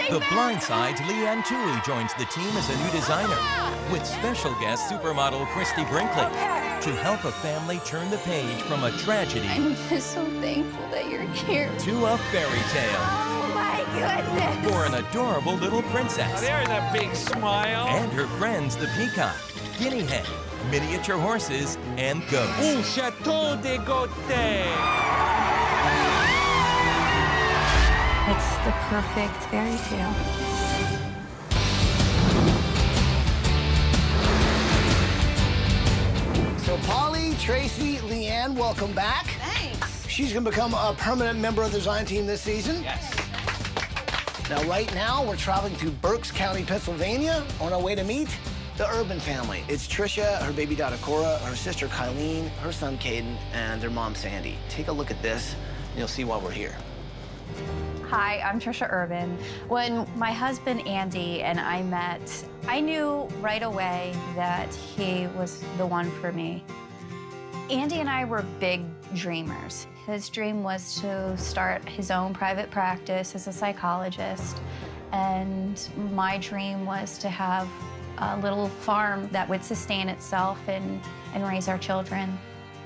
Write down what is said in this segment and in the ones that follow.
The Blind Side's Leanne Tooley joins the team as a new designer with special guest supermodel Christy Brinkley to help a family turn the page from a tragedy I'm just so thankful that you're here. to a fairy tale Oh my goodness. for an adorable little princess There's a big smile. and her friends the peacock, guinea hen, miniature horses, and goats. Un chateau de Gautier. It's the perfect fairy tale. So Polly, Tracy, Leanne, welcome back. Thanks. She's gonna become a permanent member of the design team this season. Yes. Now, right now, we're traveling through Berks County, Pennsylvania, on our way to meet the Urban family. It's Trisha, her baby daughter Cora, her sister Kylene, her son Caden, and their mom Sandy. Take a look at this, and you'll see why we're here. Hi, I'm Trisha Urban. When my husband Andy and I met, I knew right away that he was the one for me. Andy and I were big dreamers. His dream was to start his own private practice as a psychologist, and my dream was to have a little farm that would sustain itself and raise our children.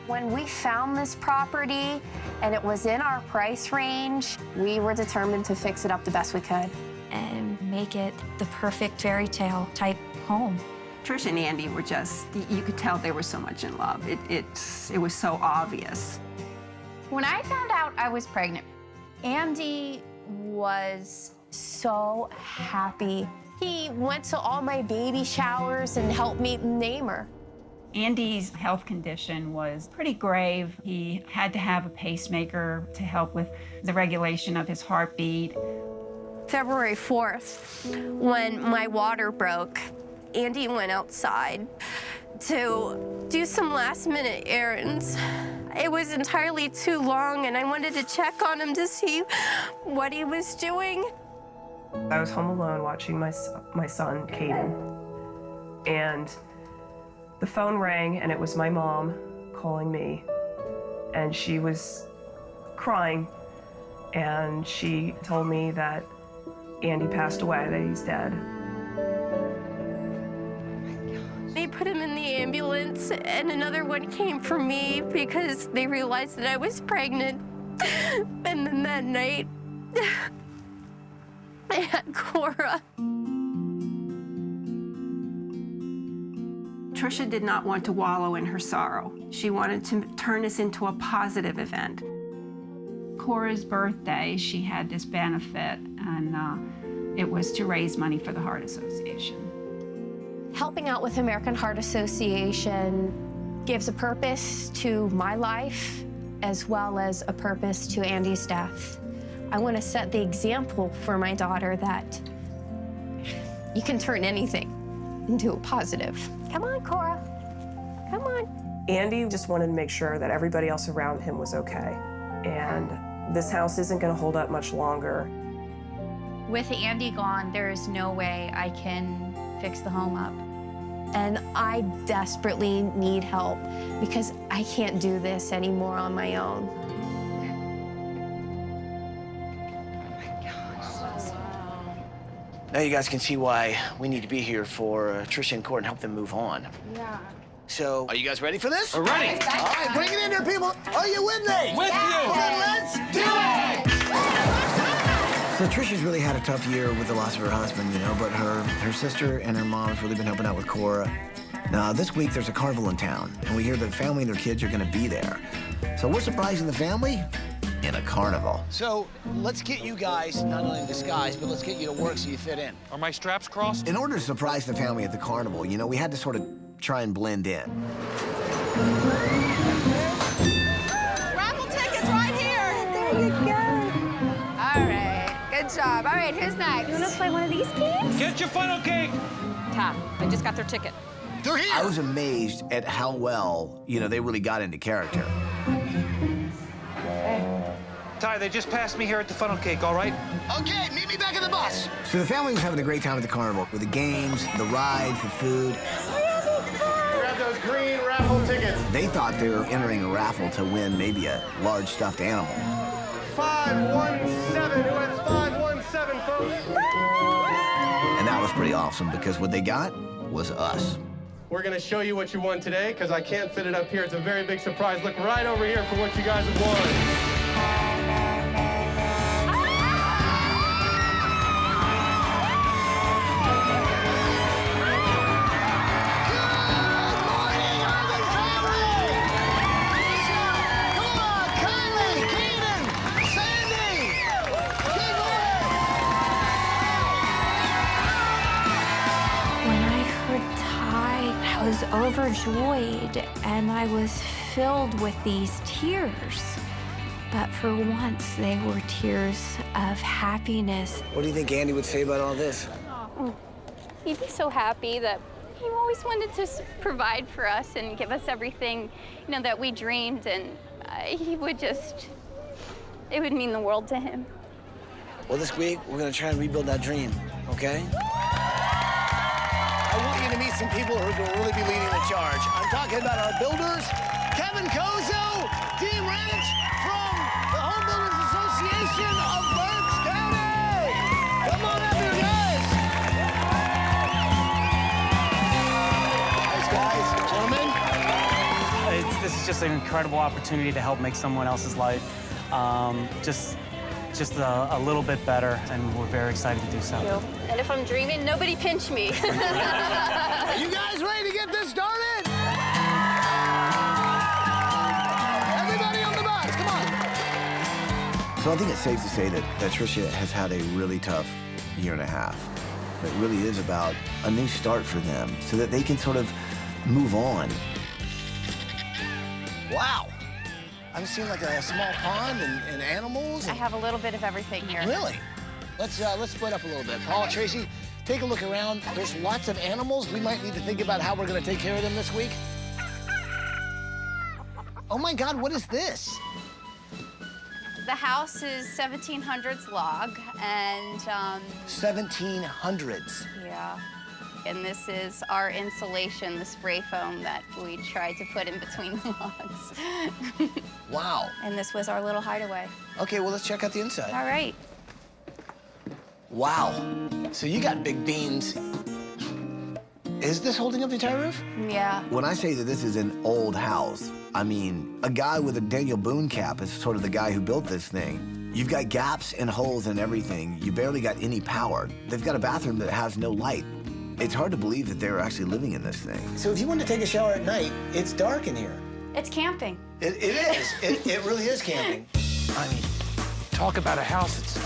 When we found this property and it was in our price range, we were determined to fix it up the best we could. And make it the perfect fairy tale type home. Trish and Andy were just, you could tell they were so much in love. It was so obvious. When I found out I was pregnant, Andy was so happy. He went to all my baby showers and helped me name her. Andy's health condition was pretty grave. He had to have a pacemaker to help with the regulation of his heartbeat. February 4th, when my water broke, Andy went outside to do some last-minute errands. It was entirely too long, and I wanted to check on him to see what he was doing. I was home alone watching my son, Caden, and the phone rang, and it was my mom calling me, and she was crying, and she told me that Andy passed away, that he's dead. They put him in the ambulance, and another one came for me because they realized that I was pregnant. And then that night, I had Cora. Trisha did not want to wallow in her sorrow. She wanted to turn this into a positive event. Cora's birthday, she had this benefit, and it was to raise money for the Heart Association. Helping out with American Heart Association gives a purpose to my life as well as a purpose to Andy's death. I want to set the example for my daughter that you can turn anything into a positive. Come on, Cora. Come on. Andy just wanted to make sure that everybody else around him was okay. And this house isn't going to hold up much longer. With Andy gone, there is no way I can fix the home up. And I desperately need help because I can't do this anymore on my own. Now you guys can see why we need to be here for Trisha and Cora and help them move on. Yeah. So, are you guys ready for this? We're ready. All right, bring it in there, people. Are you with me? With you. Then let's do it! So Trisha's really had a tough year with the loss of her husband, you know, but her sister and her mom have really been helping out with Cora. Now, this week there's a carnival in town, and we hear the family and their kids are gonna be there. So we're surprising the family in a carnival. So let's get you guys not only in disguise, but let's get you to work so you fit in. Are my straps crossed? In order to surprise the family at the carnival, you know, we had to sort of try and blend in. Raffle tickets right here. There you go. All right, good job. All right, who's next? You want to play one of these games? Get your funnel cake. Tom, I just got their ticket. They're here. I was amazed at how well, you know, they really got into character. Ty, they just passed me here at the funnel cake, all right? Okay, meet me back in the bus. So the family was having a great time at the carnival with the games, the rides, the food. Grab those green raffle tickets. They thought they were entering a raffle to win maybe a large stuffed animal. 517. Who has 517, folks? that was pretty awesome because what they got was us. We're gonna show you what you won today, because I can't fit it up here. It's a very big surprise. Look right over here for what you guys have won. I was overjoyed and I was filled with these tears. But for once, they were tears of happiness. What do you think Andy would say about all this? He'd be so happy that he always wanted to provide for us and give us everything, you know, that we dreamed, and he would just, it would mean the world to him. Well, this week, we're gonna try and rebuild that dream, okay? I want you to meet some people who are gonna really be leading the charge. I'm talking about our builders, Kevin Kozo, Team Ranch from the Home Builders Association of Berks County. Come on up here, guys. Thanks, guys. Gentlemen. This is just an incredible opportunity to help make someone else's life just a little bit better, and we're very excited to do so. And if I'm dreaming, nobody pinch me. Are you guys ready to get this started? Everybody on the bus, come on. So I think it's safe to say that Tricia has had a really tough year and a half. It really is about a new start for them so that they can sort of move on. Wow. I'm seeing like a small pond and animals. I have a little bit of everything here. Really? Let's split up a little bit. Paul, Tracy, take a look around. There's lots of animals. We might need to think about how we're gonna take care of them this week. Oh my God, what is this? The house is 1700s log, and 1700s. yeah. And this is our insulation, the spray foam that we tried to put in between the logs. Wow. And this was our little hideaway. Okay, well, let's check out the inside. All right. Wow. So you got big beams. Is this holding up the entire roof? Yeah. When I say that this is an old house, I mean, a guy with a Daniel Boone cap is sort of the guy who built this thing. You've got gaps and holes and everything. You barely got any power. They've got a bathroom that has no light. It's hard to believe that they're actually living in this thing. So if you want to take a shower at night, it's dark in here. It's camping. It is. It really is camping. I mean, talk about a house that's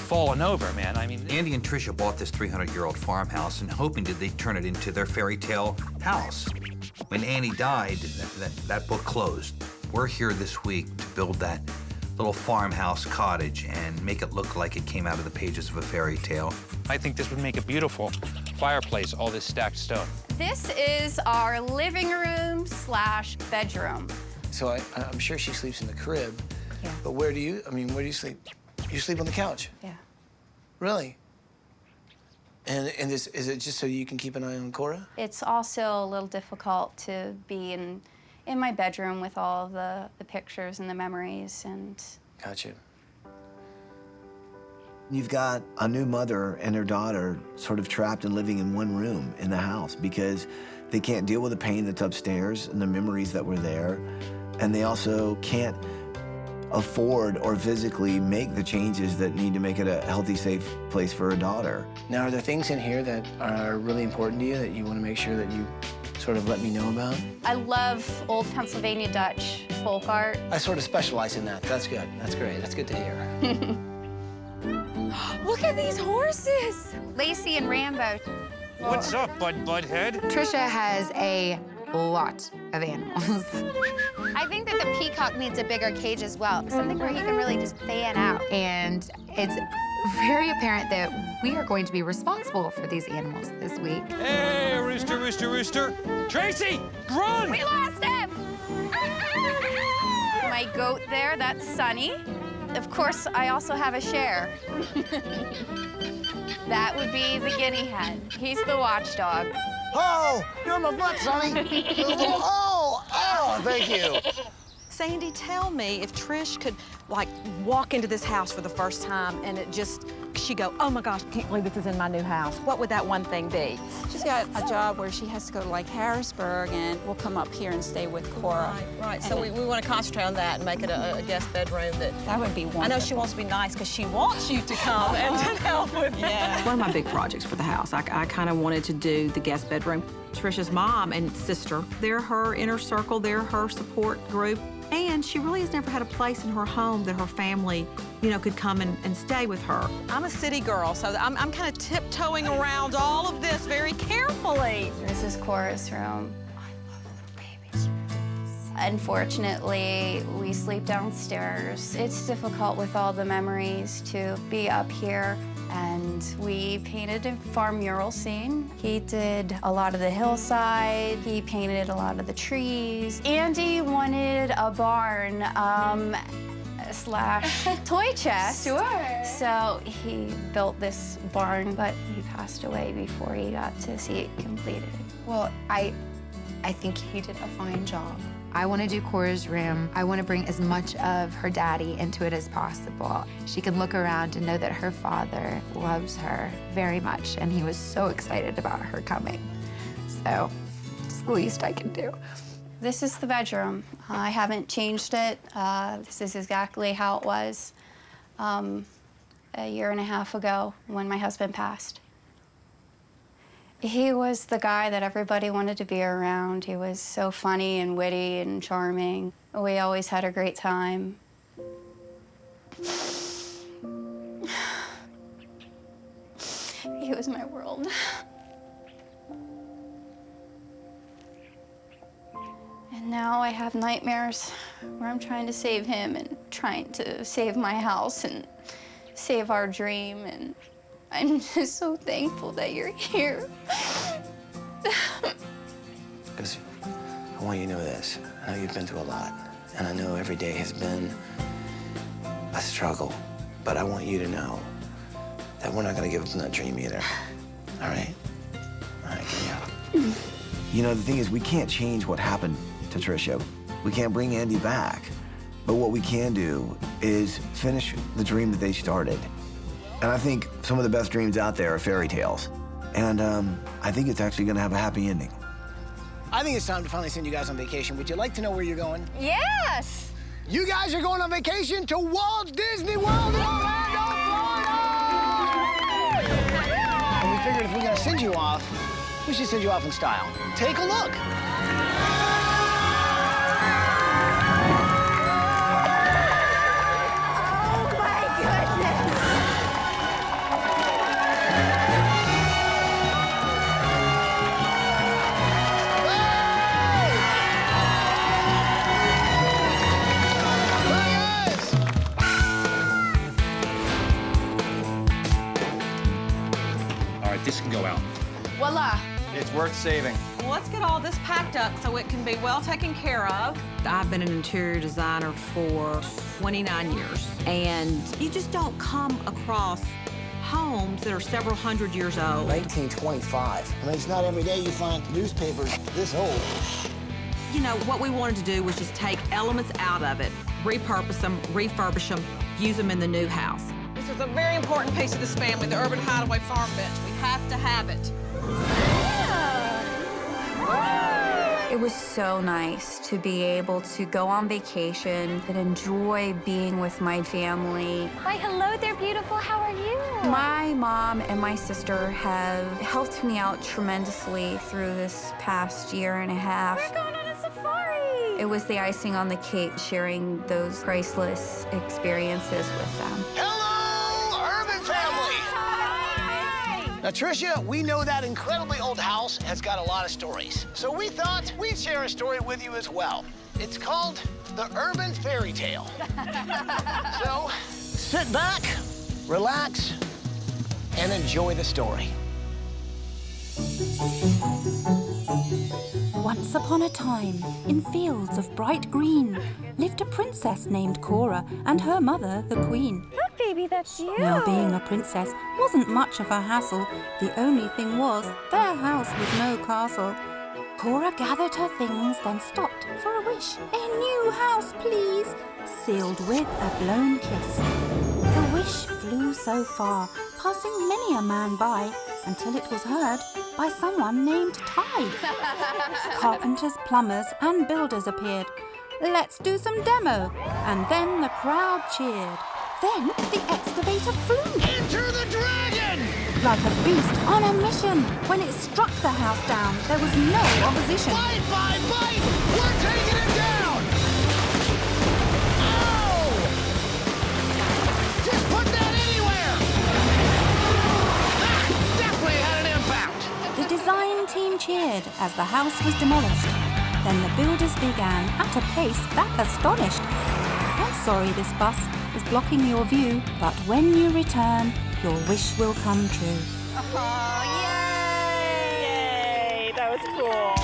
fallen over, man. I mean, Andy and Tricia bought this 300-year-old farmhouse and hoping that they'd turn it into their fairy tale house. When Andy died, that book closed. We're here this week to build that little farmhouse cottage and make it look like it came out of the pages of a fairy tale. I think this would make a beautiful fireplace, all this stacked stone. This is our living room / bedroom. So I'm sure she sleeps in the crib. Yeah. But where do you sleep? You sleep on the couch? Yeah. Really? And is it just so you can keep an eye on Cora? It's also a little difficult to be in my bedroom with all the pictures and the memories and... Gotcha. You've got a new mother and her daughter sort of trapped and living in one room in the house because they can't deal with the pain that's upstairs and the memories that were there. And they also can't afford or physically make the changes that need to make it a healthy, safe place for a daughter. Now, are there things in here that are really important to you that you want to make sure that you sort of let me know about? I love old Pennsylvania Dutch folk art. I sort of specialize in that. That's good. That's great. That's good to hear. Look at these horses. Lacey and Rambo. What's up, Budhead? Tricia has a lot of animals. I think that the peacock needs a bigger cage as well. Something where he can really just fan out. And it's very apparent that we are going to be responsible for these animals this week. Hey, rooster, rooster, rooster. Tracy, run! We lost him! My goat there, that's Sunny. Of course, I also have a share. That would be the guinea hen. He's the watchdog. Oh, you're in my butt, Sonny. Oh, thank you. Sandy, tell me if Trish could like walk into this house for the first time and she'd go, oh my gosh, I can't believe this is in my new house. What would that one thing be? She's got a job where she has to go to like Harrisburg, and we'll come up here and stay with Cora. Right. So we want to concentrate on that and make it a guest bedroom. That would be wonderful. I know she wants to be nice because she wants you to come and to help with you. Yeah. One of my big projects for the house, I kind of wanted to do the guest bedroom. Trisha's mom and sister, they're her inner circle, they're her support group. And she really has never had a place in her home that her family, you know, could come and stay with her. I'm a city girl, so I'm kind of tiptoeing around all of this very carefully. This is Cora's room. Unfortunately, we sleep downstairs. It's difficult with all the memories to be up here. And we painted a farm mural scene. He did a lot of the hillside. He painted a lot of the trees. Andy wanted a barn slash toy chest. Sure. So he built this barn, but he passed away before he got to see it completed. Well, I think he did a fine job. I want to do Cora's room. I want to bring as much of her daddy into it as possible. She can look around and know that her father loves her very much, and he was so excited about her coming. So it's the least I can do. This is the bedroom. I haven't changed it. This is exactly how it was a year and a half ago when my husband passed. He was the guy that everybody wanted to be around. He was so funny and witty and charming. We always had a great time. He was my world. And now I have nightmares where I'm trying to save him and trying to save my house and save our dream. And I'm just so thankful that you're here. Because I want you to know this. I know you've been through a lot, and I know every day has been a struggle, but I want you to know that we're not gonna give up on that dream either. All right? All right, Kenya. You know, the thing is, we can't change what happened to Trisha. We can't bring Andy back. But what we can do is finish the dream that they started. And I think some of the best dreams out there are fairy tales. And I think it's actually gonna have a happy ending. I think it's time to finally send you guys on vacation. Would you like to know where you're going? Yes! You guys are going on vacation to Walt Disney World in Orlando, Florida! And we figured if we're gonna send you off, we should send you off in style. Take a look. This can go out. Voila. It's worth saving. Well, let's get all this packed up so it can be well taken care of. I've been an interior designer for 29 years, and you just don't come across homes that are several hundred years old. 1925. I mean, it's not every day you find newspapers this old. You know, what we wanted to do was just take elements out of it, repurpose them, refurbish them, use them in the new house. This is a very important piece of this family, the Urban Hideaway Farm Bench. We have to have it. It was so nice to be able to go on vacation and enjoy being with my family. Hi, hello there, beautiful. How are you? My mom and my sister have helped me out tremendously through this past year and a half. We're going on a safari. It was the icing on the cake, sharing those priceless experiences with them. Now, Tricia, we know that incredibly old house has got a lot of stories. So we thought we'd share a story with you as well. It's called The Urban Fairy Tale. So sit back, relax, and enjoy the story. Once upon a time, in fields of bright green, lived a princess named Cora and her mother, the queen. Look, baby, that's you. Now, being a princess wasn't much of a hassle. The only thing was, their house was no castle. Cora gathered her things, then stopped for a wish. A new house, please, sealed with a blown kiss. The wish flew so far, passing many a man by, until it was heard by someone named Tide. Carpenters, plumbers, and builders appeared. Let's do some demo, and then the crowd cheered. Then the excavator flew. Enter the dragon! Like a beast on a mission. When it struck the house down, there was no opposition. Bite, bite, bite! We're taking it down! Ow! Just put that anywhere! That definitely had an impact! The design team cheered as the house was demolished. Then the builders began at a pace that astonished. I'm sorry this bus is blocking your view, but when you return, your wish will come true. Oh, yay! Yay! That was cool.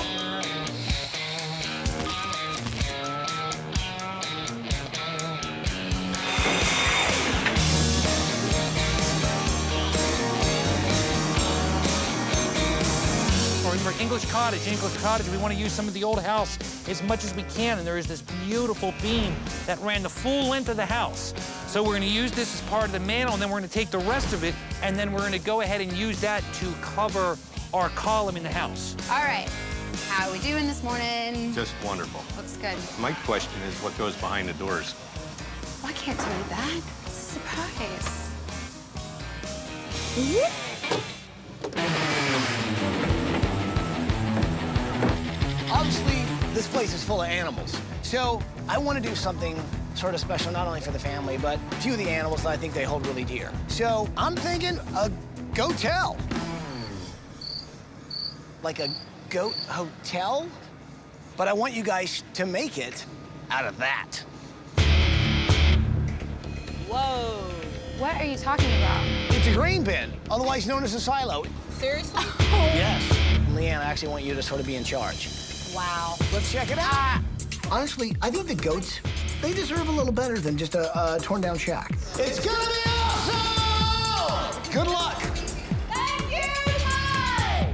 For English cottage, we want to use some of the old house as much as we can, and there is this beautiful beam that ran the full length of the house. So we're going to use this as part of the mantel, and then we're going to take the rest of it, and then we're going to go ahead and use that to cover our column in the house. All right. How are we doing this morning? Just wonderful. Looks good. My question is what goes behind the doors? Well, I can't tell you that. It's a surprise. Obviously, this place is full of animals. So I want to do something sort of special, not only for the family, but a few of the animals that I think they hold really dear. So I'm thinking a goat-tel. Like a goat hotel? But I want you guys to make it out of that. Whoa. What are you talking about? It's a grain bin, otherwise known as a silo. Seriously? Yes. Leanne, I actually want you to sort of be in charge. Wow. Let's check it out. Honestly, I think the goats, they deserve a little better than just a torn-down shack. It's gonna be awesome! Good luck. Thank you, Ty!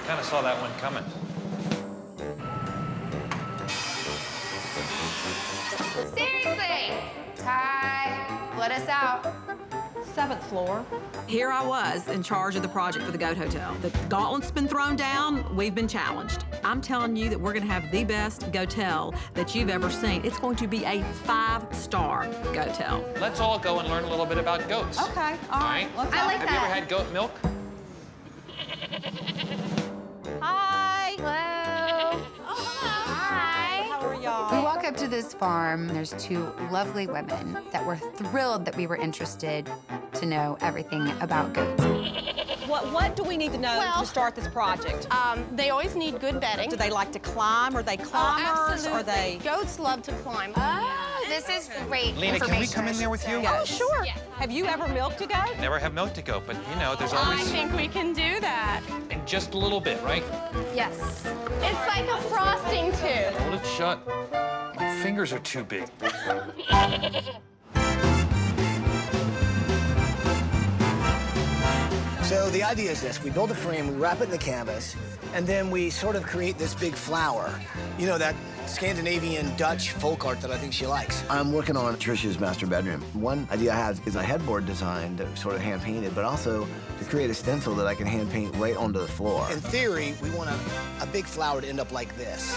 Kind of saw that one coming. Seriously! Ty, let us out. 7th floor. Here I was in charge of the project for the Goat Hotel. The gauntlet's been thrown down, we've been challenged. I'm telling you that we're gonna have the best Goat-tel that you've ever seen. It's going to be a 5-star Goat-tel. Let's all go and learn a little bit about goats. Okay, all right. Let's I like Have that. you ever had goat milk? Hi. Hello. Hi. How are y'all? We walk up to this farm. There's 2 lovely women that were thrilled that we were interested to know everything about goats. What do we need to know to start this project? They always need good bedding. Do they like to climb? Are they climbers? Absolutely. Are they? Goats love to climb. Oh, this is great Lena, can we information, come in there with you? Oh, sure. Have you ever milked a goat? Never have milked a goat, but you know, there's I always think we can do that. and just a little bit, right? Yes. It's like a frosting tube. Hold it shut. My fingers are too big. So the idea is this. We build a frame, we wrap it in the canvas, and then we sort of create this big flower. You know, that Scandinavian Dutch folk art that I think she likes. I'm working on Trisha's master bedroom. One idea I have is a headboard design that sort of hand-painted, but also to create a stencil that I can hand-paint right onto the floor. In theory, we want a big flower to end up like this.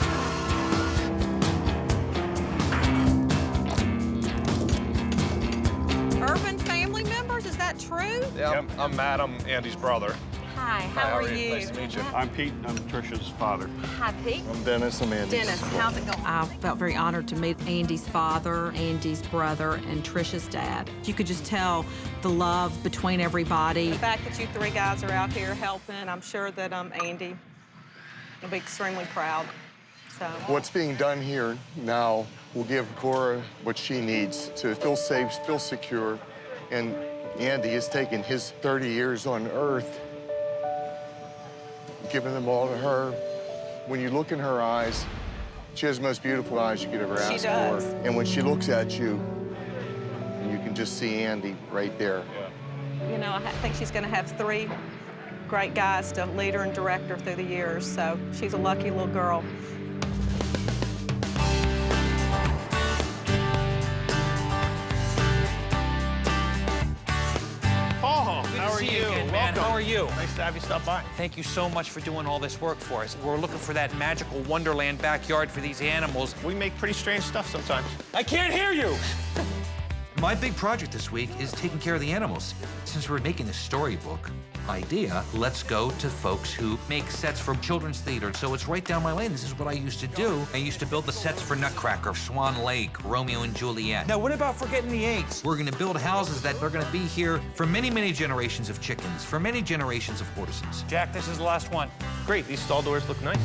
Urban family members, is that true? Yeah, I'm Matt. I'm Andy's brother. Hi, how are you? Nice to meet you. I'm Pete. I'm Trisha's father. Hi, Pete. I'm Dennis. I'm Andy's. Dennis, how's it going? I felt very honored to meet Andy's father, Andy's brother, and Trisha's dad. You could just tell the love between everybody. The fact that you 3 guys are out here helping, I'm sure that Andy will be extremely proud. So. What's being done here now will give Cora what she needs to feel safe, feel secure. And Andy has taken his 30 years on Earth, given them all to her. When you look in her eyes, she has the most beautiful eyes you could ever ask for. And when she looks at you, you can just see Andy right there. You know, I think she's going to have 3 great guys to lead her and direct her through the years, so she's a lucky little girl. Paul, how are you? Again, man. Welcome. How are you? Nice to have you stop by. Thank you so much for doing all this work for us. We're looking for that magical wonderland backyard for these animals. We make pretty strange stuff sometimes. I can't hear you! My big project this week is taking care of the animals. Since we're making a storybook idea, let's go to folks who make sets for children's theater. So it's right down my lane. This is what I used to do. I used to build the sets for Nutcracker, Swan Lake, Romeo and Juliet. Now, what about forgetting the eggs? We're gonna build houses that are gonna be here for many, many generations of chickens, for many generations of courtesans. Jack, this is the last one. Great, these stall doors look nice.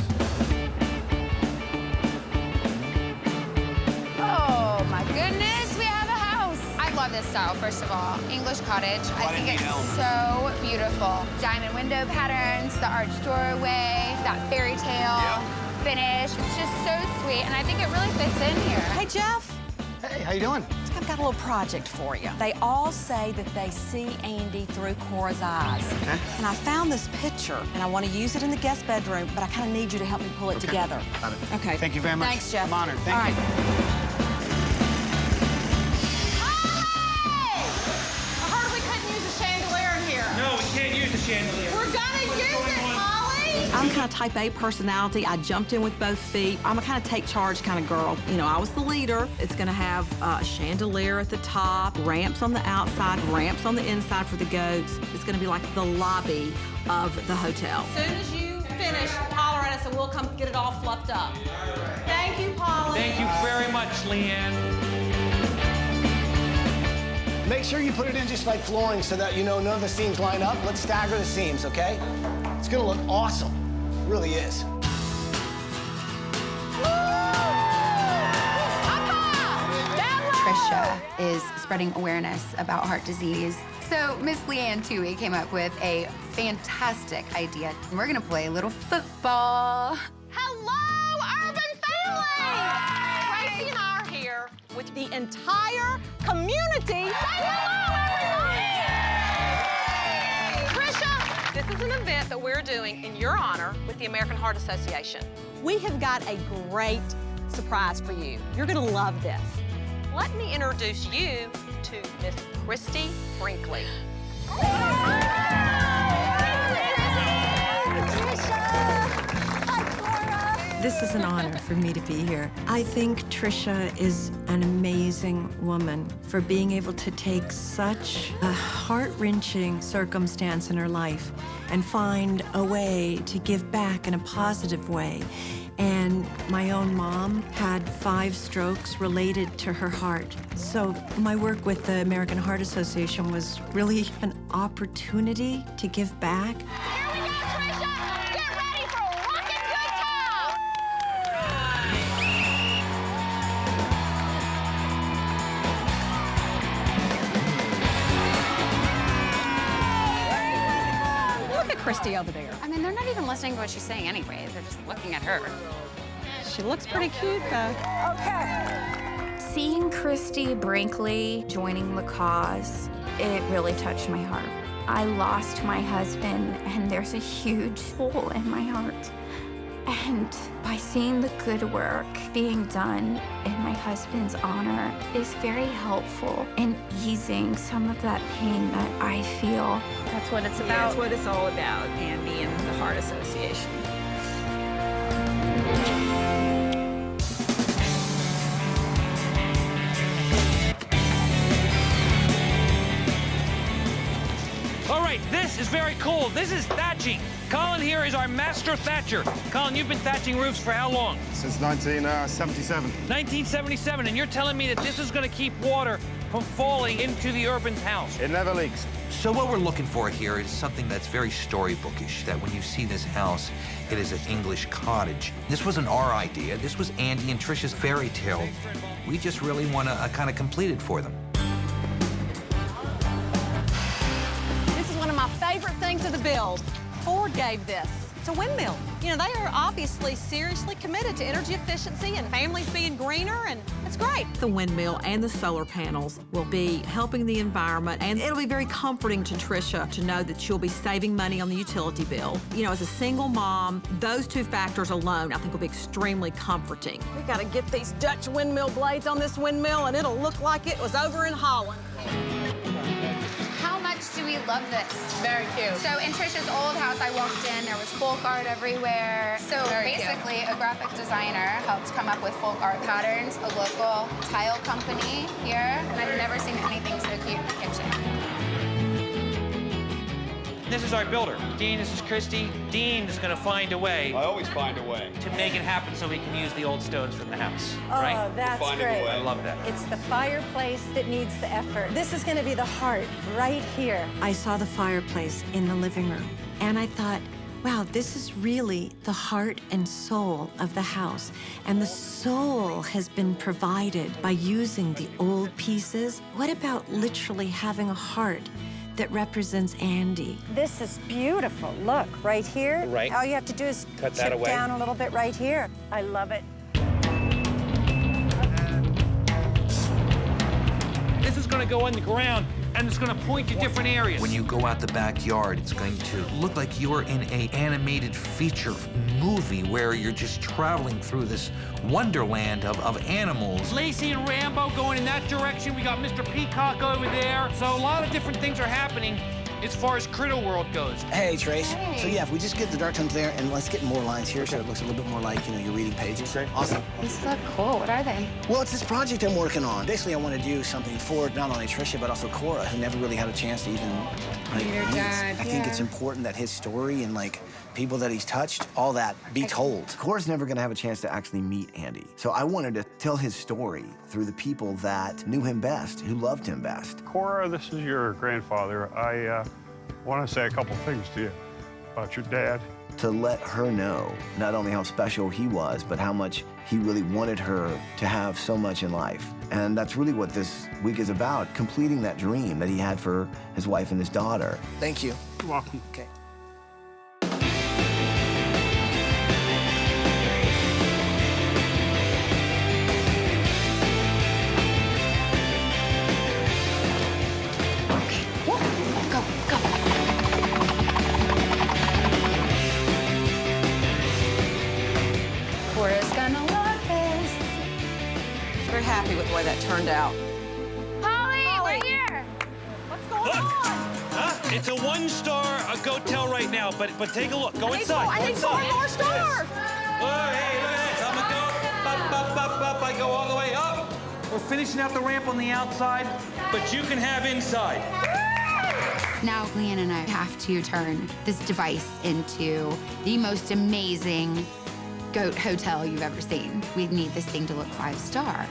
Oh my goodness, we have a house. I love this style, first of all. English cottage. I think it's so beautiful. Diamond window patterns, the arched doorway, that fairy tale finish. It's just so sweet, and I think it really fits in here. Hey, Jeff. Hey, how you doing? I've got a little project for you. They all say that they see Andy through Cora's eyes. Okay. And I found this picture, and I want to use it in the guest bedroom, but I kind of need you to help me pull it together. Got it. Okay. Thank you very much. Thanks, Jeff. I'm honored. Thank you. I heard we couldn't use a chandelier in here. No, we can't use the chandelier. We're gonna use it, Holly! I'm kind of type A personality. I jumped in with both feet. I'm a kind of take charge kind of girl. You know, I was the leader. It's gonna have a chandelier at the top, ramps on the outside, ramps on the inside for the goats. It's gonna be like the lobby of the hotel. As soon as you finish, holler at us and we'll come get it all fluffed up. Thank you, Polly. Thank you very much, Leanne. Make sure you put it in just like flooring so that you know none of the seams line up. Let's stagger the seams, okay? It's gonna look awesome. It really is. Trisha is spreading awareness about heart disease. So Miss Leanne Toohey came up with a fantastic idea. We're gonna play a little football. Hello, urban family! Tracy and I are here with the entire community. Trisha, this is an event that we're doing in your honor with the American Heart Association. We have got a great surprise for you. You're gonna love this. Let me introduce you to Miss Christy Brinkley. This is an honor for me to be here. I think Trisha is an amazing woman for being able to take such a heart-wrenching circumstance in her life and find a way to give back in a positive way. And my own mom had 5 strokes related to her heart. So my work with the American Heart Association was really an opportunity to give back. Christy over there. I mean, they're not even listening to what she's saying anyway. They're just looking at her. She looks pretty cute, though. Okay. Seeing Christy Brinkley joining the cause, it really touched my heart. I lost my husband, and there's a huge hole in my heart. And by seeing the good work being done in my husband's honor is very helpful in easing some of that pain that I feel. That's what it's about. That's what it's all about, Andy and the Heart Association. All right, this is very cool. This is thatching. Colin here is our master thatcher. Colin, you've been thatching roofs for how long? Since 1977. 1977, and you're telling me that this is going to keep water from falling into the urban house. It never leaks. So what we're looking for here is something that's very storybookish, that when you see this house, it is an English cottage. This wasn't our idea. This was Andy and Trisha's fairy tale. We just really want to kind of complete it for them. This is one of my favorite things of the build. Ford gave this. It's a windmill. You know, they are obviously seriously committed to energy efficiency and families being greener, and it's That's great. The windmill and the solar panels will be helping the environment, and it'll be very comforting to Tricia to know that she'll be saving money on the utility bill. You know, as a single mom, those two factors alone, I think, will be extremely comforting. We gotta get these Dutch windmill blades on this windmill, and it'll look like it was over in Holland. How much do we love this? Very cute. So in Trisha's old house, I walked in, there was folk art everywhere. So basically, a graphic designer helped come up with folk art patterns, a local tile company here, and I've never seen anything so cute in the kitchen. This is our builder. Dean, this is Christy. Dean is gonna find a way. I always find a way. To make it happen so we can use the old stones from the house, Oh, right? that's Finding a great. way. I love that. It's the fireplace that needs the effort. This is going to be the heart right here. I saw the fireplace in the living room, and I thought, wow, this is really the heart and soul of the house. And the soul has been provided by using the old pieces. What about literally having a heart that represents Andy? This is beautiful. Look, right here. Right. All you have to do is Cut that chip away. down a little bit right here. I love it. This is gonna go in the ground, and it's gonna point to different areas. When you go out the backyard, it's going to look like you're in an animated feature movie where you're just traveling through this wonderland of animals. Lacey and Rambo going in that direction. We got Mr. Peacock over there. So a lot of different things are happening as far as Critter World goes. Hey, Trace. Hey. So yeah, if we just get the dark tones there and let's get more lines here so it looks a little bit more like, you know, you're reading pages. Awesome. These look cool. What are they? Well, it's this project I'm working on. Basically, I want to do something for not only Tricia, but also Cora, who never really had a chance to even Meet her dad, I think yeah. it's important that his story and, like, people that he's touched, all that, be told. Cora's never going to have a chance to actually meet Andy. So I wanted to tell his story through the people that knew him best, who loved him best. Cora, this is your grandfather. I want to say a couple things to you about your dad. To let her know not only how special he was, but how much he really wanted her to have so much in life. And that's really what this week is about, completing that dream that he had for his wife and his daughter. Thank you. You're welcome. Okay. Cora's gonna love this. Very happy with the way that turned out. Holly, we're here. What's going Look. on? Huh? It's a one-star hotel right now, but take a look. Go inside. I need 4 more stars. Oh, hey, look at this. I'm gonna go up. I go all the way up. We're finishing out the ramp on the outside, but you can have inside. Now, Leanne and I have to turn this device into the most amazing goat hotel you've ever seen. We need this thing to look 5-star.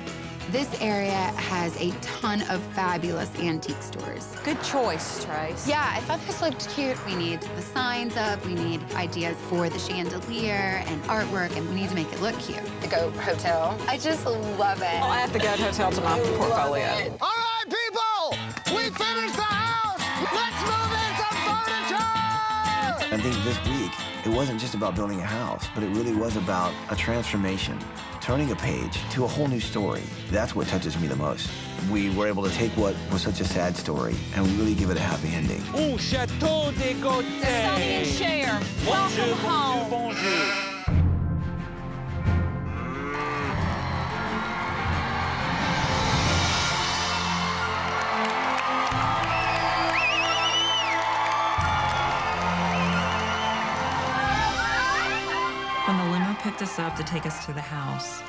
This area has a ton of fabulous antique stores. Good choice, Trace. Yeah, I thought this looked cute. We need the signs up, we need ideas for the chandelier and artwork, and we need to make it look cute. The goat hotel. I just love it. I'll add the goat hotel to my portfolio. All right, people, we finished the house. Let's move in some furniture. I think this week, it wasn't just about building a house, but it really was about a transformation, turning a page to a whole new story. That's what touches me the most. We were able to take what was such a sad story and really give it a happy ending. Ooh, Chateau de Gautier. Sonny and Cher, welcome home. Bonjour. When the limo picked us up to take us to the house,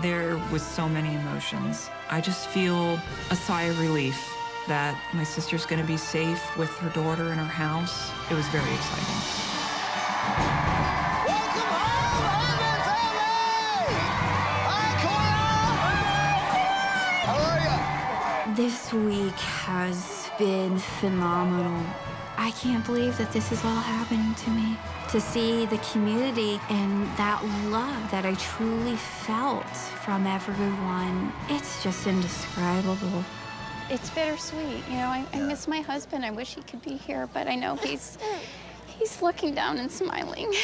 there was so many emotions. I just feel a sigh of relief that my sister's gonna be safe with her daughter in her house. It was very exciting. This week has been phenomenal. I can't believe that this is all happening to me. To see the community and that love that I truly felt from everyone, it's just indescribable. It's bittersweet. You know, I miss my husband. I wish he could be here, but I know he's looking down and smiling.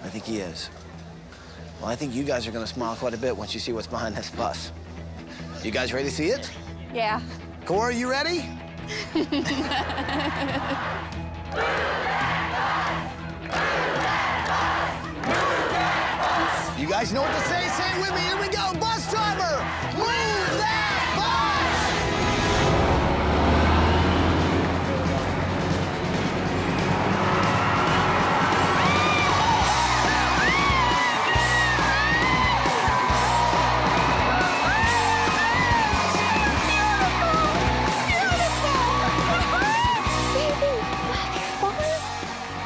I think he is. Well, I think you guys are gonna smile quite a bit once you see what's behind this bus. You guys ready to see it? Yeah. Cora, you ready? You guys know what to say? Say it with me. Here we go. Bus driver, move that bus!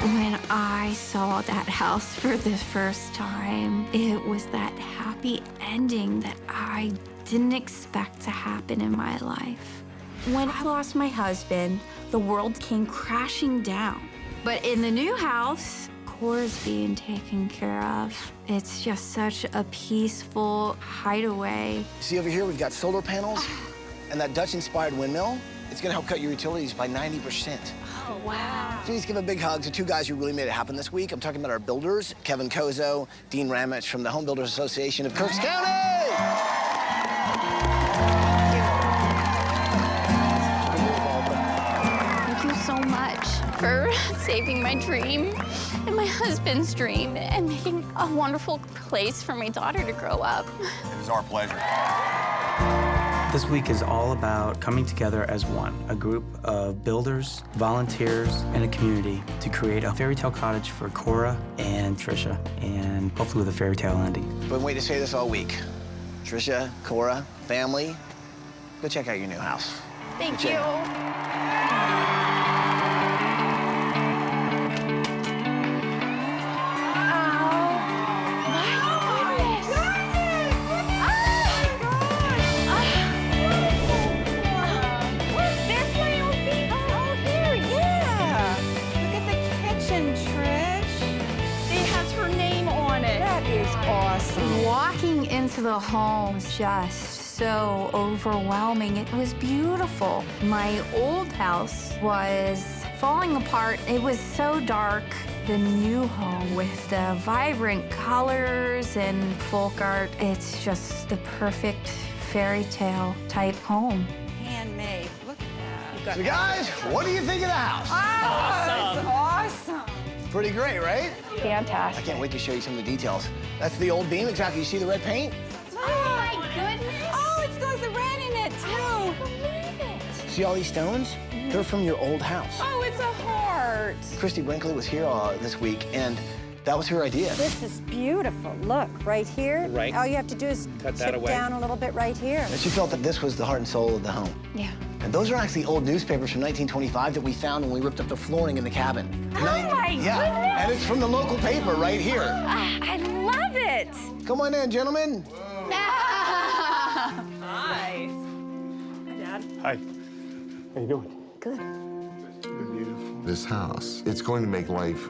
When I saw that house for the first time, it was that happy ending that I didn't expect to happen in my life. When I lost my husband, the world came crashing down. But in the new house, Cora's being taken care of. It's just such a peaceful hideaway. See over here, we've got solar panels and that Dutch-inspired windmill. It's gonna help cut your utilities by 90%. Oh, wow. Please give a big hug to two guys who really made it happen this week. I'm talking about our builders, Kevin Kozo, Dean Ramich from the Home Builders Association of Kirks County. Thank you so much for saving my dream and my husband's dream and making a wonderful place for my daughter to grow up. It was our pleasure. This week is all about coming together as one, a group of builders, volunteers, and a community to create a fairy tale cottage for Cora and Trisha, and hopefully with a fairy tale ending. Been waiting to say this all week. Trisha, Cora, family, go check out your new house. Thank Go you. check. Walking into the home was just so overwhelming. It was beautiful. My old house was falling apart. It was so dark. The new home with the vibrant colors and folk art, it's just the perfect fairy tale type home. Handmade. Look at that. So guys, what do you think of the house? Awesome. Awesome. Pretty great, right? Fantastic. I can't wait to show you some of the details. That's the old beam, exactly. You see the red paint? Oh, my goodness. Oh, it still has the red in it, too. I can't believe it. See all these stones? They're from your old house. Oh, it's a heart. Christy Brinkley was here this week, and that was her idea. This is beautiful. Look, right here. Right. All you have to do is Cut that chip away. down a little bit right here. And she felt that this was the heart and soul of the home. Yeah. And those are actually old newspapers from 1925 that we found when we ripped up the flooring in the cabin. Oh, my Yeah, goodness. and it's from the local paper right here. I love it. Come on in, gentlemen. Hi. Hi, Dad. Hi. How you doing? Good. This house, it's going to make life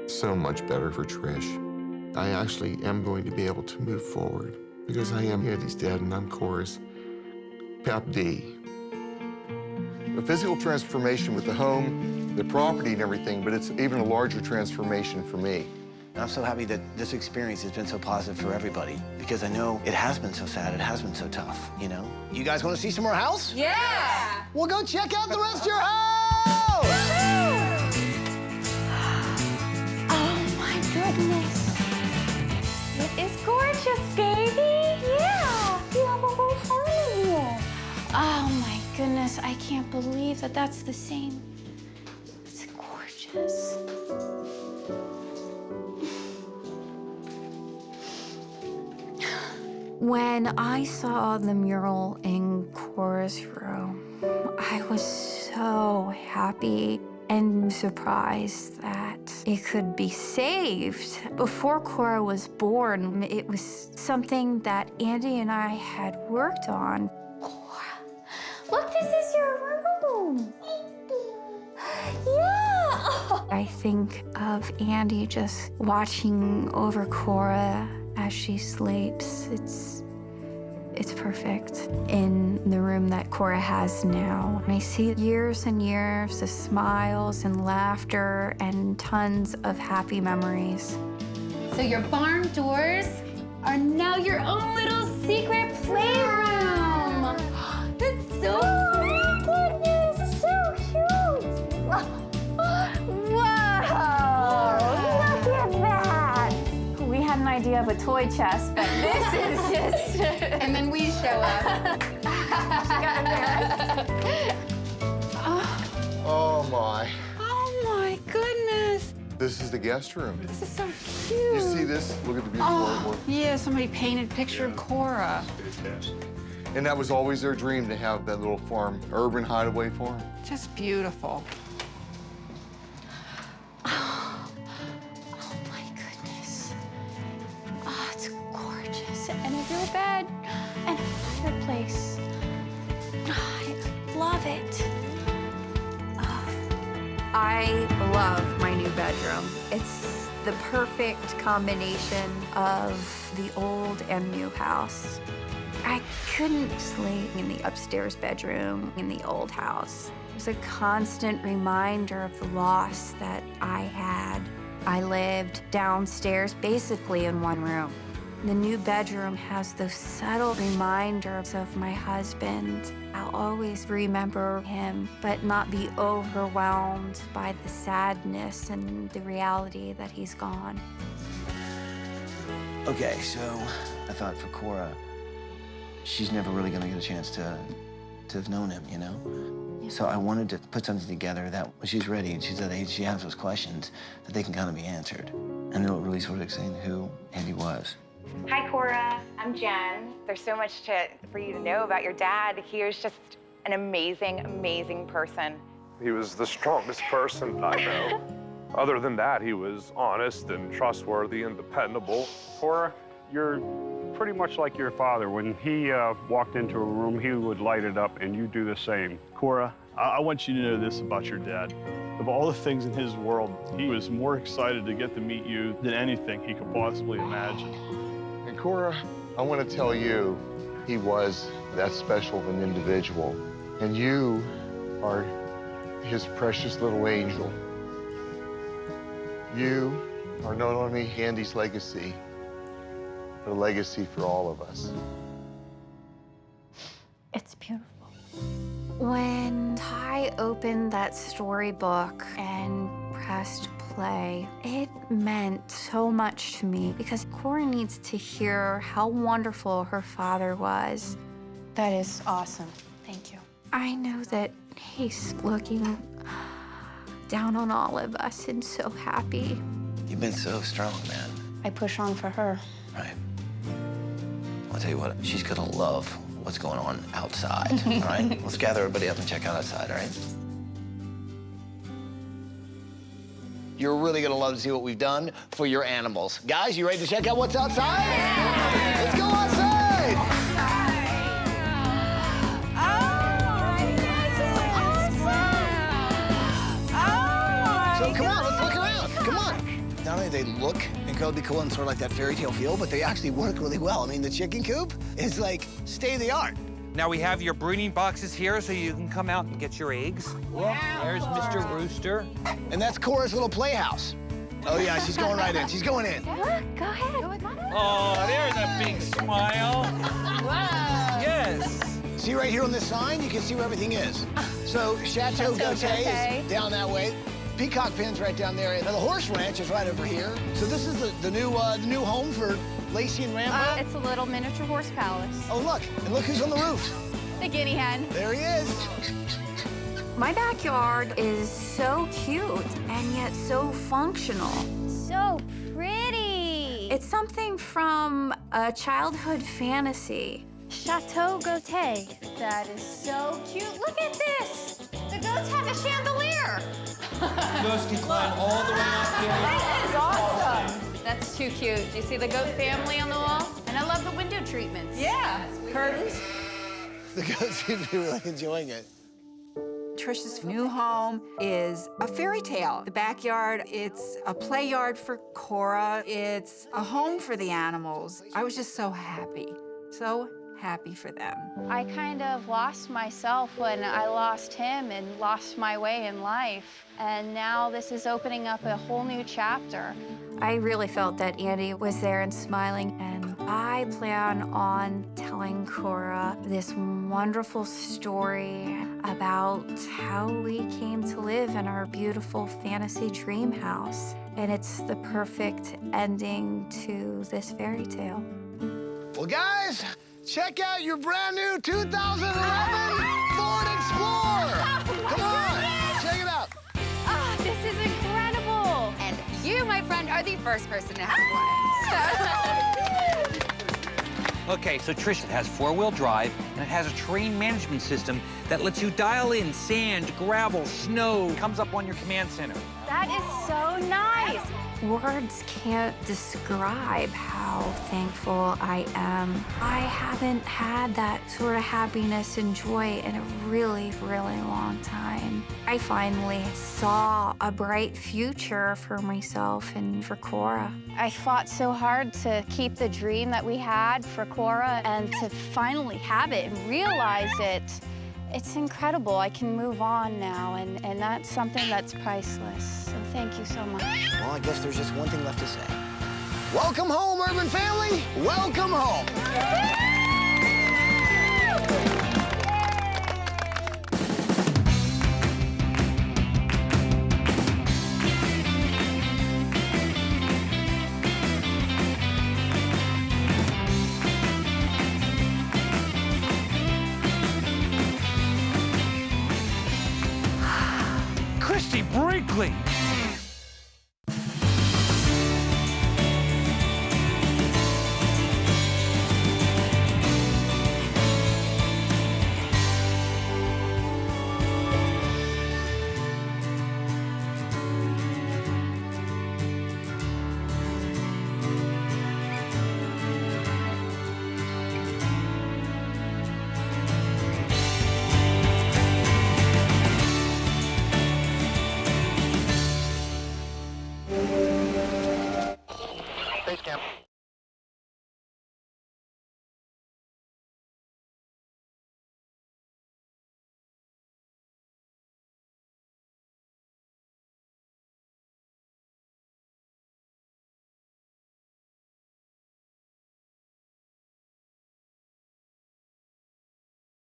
so much better for Trish. I actually am going to be able to move forward because I am Andy's dad and I'm Cora's Pap D. A physical transformation with the home, the property and everything, but it's even a larger transformation for me. I'm so happy that this experience has been so positive for everybody because I know it has been so sad, it has been so tough, you know? You guys want to see some more house? Yeah. Well, go check out the rest of your house! Oh, my goodness. It is gorgeous, baby. Yeah. You have a whole farm here. Oh, my goodness. I can't believe that that's the same. It's gorgeous. When I saw the mural in Cora's room, I was so happy and surprised that it could be saved. Before Cora was born, it was something that Andy and I had worked on. Look, this is your room. Yeah. I think of Andy just watching over Cora as she sleeps. It's perfect in the room that Cora has now. I see years and years of smiles and laughter and tons of happy memories. So your barn doors are now your own little secret playroom. That's so goodness, so cute. Whoa! Look at that! We had an idea of a toy chest, but this is just... And then we show up. She got embarrassed. Oh my. Oh my goodness. This is the guest room. This is so cute. You see this? Look at the beautiful artwork. Yeah, somebody painted a picture of Cora. And that was always their dream, to have that little farm, urban hideaway farm. Just beautiful. Oh my goodness. Oh, it's gorgeous. And a real bed and a fireplace. Oh, I love it. I love my new bedroom. It's the perfect combination of the old and new house. I couldn't sleep in the upstairs bedroom in the old house. It was a constant reminder of the loss that I had. I lived downstairs, basically in one room. The new bedroom has those subtle reminders of my husband. I'll always remember him, but not be overwhelmed by the sadness and the reality that he's gone. Okay, so I thought for Cora, she's never really gonna get a chance to have known him, you know? So I wanted to put something together that when she's ready and she's at age, she has those questions, that they can kind of be answered. And it'll really sort of explain who Andy was. Hi, Cora. I'm Jen. There's so much for you to know about your dad. He was just an amazing, amazing person. He was the strongest person I know. Other than that, he was honest and trustworthy and dependable. Cora, you're pretty much like your father. When he walked into a room, he would light it up, and you do the same. Cora, I want you to know this about your dad. Of all the things in his world, he was more excited to get to meet you than anything he could possibly imagine. And Cora, I want to tell you, he was that special of an individual. And you are his precious little angel. You are not only Andy's legacy, but a legacy for all of us. It's beautiful. When Ty opened that storybook and pressed play, it meant so much to me because Cora needs to hear how wonderful her father was. That is awesome. Thank you. I know that he's looking down on all of us and so happy. You've been so strong, man. I push on for her. Right. I'll tell you what, she's gonna love what's going on outside, all right? Let's gather everybody up and check out outside, all right? You're really gonna love to see what we've done for your animals. Guys, you ready to check out what's outside? Yeah. Let's go outside! So come on, let's look around. Come on. Not only they look incredibly cool and sort of like that fairy tale feel, but they actually work really well. I mean, the chicken coop is like state-of-the-art. Now we have your breeding boxes here so you can come out and get your eggs. Yeah. There's Mr. Rooster. And that's Cora's little playhouse. Oh yeah, she's going right in. She's going in. Yeah, go ahead. Go with Mama. Oh, there's a big smile. Wow. Yes. See right here on this sign, you can see where everything is. So Chateau Gautier is down that way. Peacock Pen's right down there. And the horse ranch is right over here. So this is the new home for Lacey and Rambo. It's a little miniature horse palace. Oh, look. And look who's on the roof. The guinea hen. There he is. My backyard is so cute and yet so functional. So pretty. It's something from a childhood fantasy. Chateau Gautier. That is so cute. Look at this. The goats have a chandelier. Goats can climb all the way up here. That is awesome. That's too cute. Do you see the goat family on the wall? And I love the window treatments. Yeah, curtains. The goats seem to be really enjoying it. Trisha's new home is a fairy tale. The backyard, it's a play yard for Cora. It's a home for the animals. I was just so happy for them. I kind of lost myself when I lost him and lost my way in life. And now this is opening up a whole new chapter. I really felt that Andy was there and smiling, and I plan on telling Cora this wonderful story about how we came to live in our beautiful fantasy dream house. And it's the perfect ending to this fairy tale. Well, guys, check out your brand new 2011 Ford Explorer. Come on, check it out. Oh, this is incredible. And you, my friend, are the first person to have one. Okay, so Trish, it has four-wheel drive, and it has a terrain management system that lets you dial in sand, gravel, snow. Comes up on your command center. That is so nice. Words can't describe how thankful I am. I haven't had that sort of happiness and joy in a really, really long time. I finally saw a bright future for myself and for Cora. I fought so hard to keep the dream that we had for Cora and to finally have it and realize it. It's incredible. I can move on now, and that's something that's priceless. So thank you so much. Well, I guess there's just one thing left to say. Welcome home, urban family. Welcome home. Christy Brinkley!